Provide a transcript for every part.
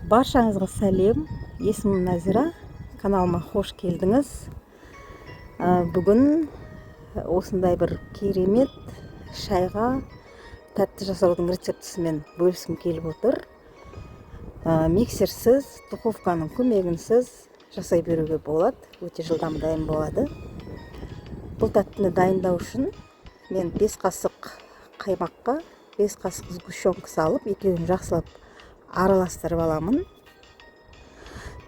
Баршаңызға сәлем. Есімім Назира. Каналыма қош келдіңіз. Бүгін осындай бір керемет шайға тәтті жасаудың рецептісімен бөліскім келіп отыр. Миксерсіз, духовканың көмегінсіз жасай беруге болады. Өте жылдам дайын болады. Бұл тәттіні дайындау үшін мен 5 қасық қаймаққа 5 қасық сгущенка салып, екеуін жақсылап араластырып аламын.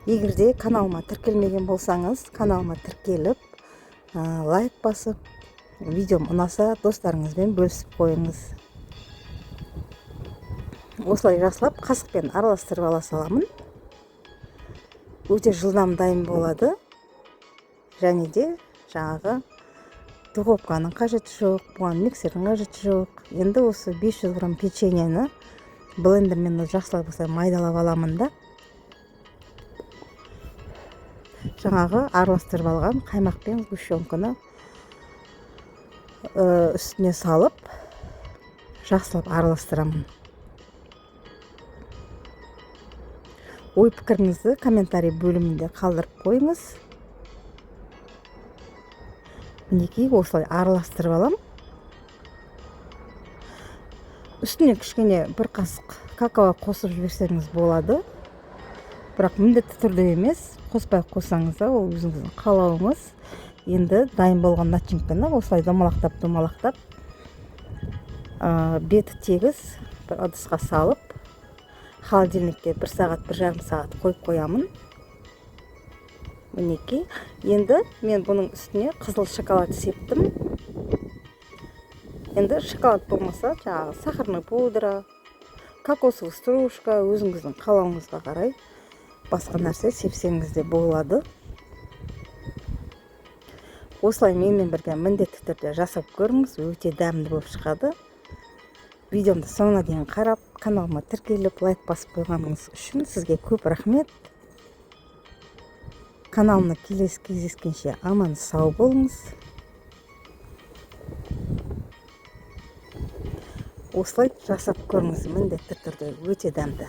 Егерде каналыма тіркелмеген болсаңыз, каналыма тіркеліп, лайк басып, видеом ұнаса достарыңызбен бөлісіп қойыңыз. Осылай жақсылап қасықпен араластырып ала саламын. Өте жылдам дайын болады. Және де жаңағы духовканың қажеті жоқ, бұған миксердің қажеті жоқ. Енді осы 500 грамм печеньені блендермен жақсылап майдалап аламын да. Жаңағы араластырып алған қаймақ пен сгущенканы үстіне салып, жақсылап араластырамын. Ой пікіріңізді комментарий бөлімінде қалдырып қойыңыз. Мінекей осылай араластырып алам. Үстіне кішкене бір қасық какао қосып жіберсеңіз болады. Бірақ міндетті түрде емес, қоспай қойсаңыз да ол өзіңіздің қалауыңыз. Енді дайын болған начинканы осылай домалақтап беті тегіс бір ыдысқа салып, холодильникке 1 сағат, 1,5 сағат қойып қоямын. Мінекей, енді мен бұның үстіне қызыл шоколад септім. Енді шоколад болмаса, жаңағы сахарный пудра, кокосовый стружка, өзіңіздің қалауыңызға қарай басқа нәрсе сепсеңіз де болады. Осылай менімен бірге міндетті түрде жасап көріңіз, өте дәмді болып шығады. Видеомды соңына дейін қарап, каналыма тіркеліп, лайк басып қойғаныңыз үшін сізге көп рахмет. Каналымда келесі кездескенше аман сау болыңыз. Осылай жасап көріңіз, міндетті түрде өте дәмді.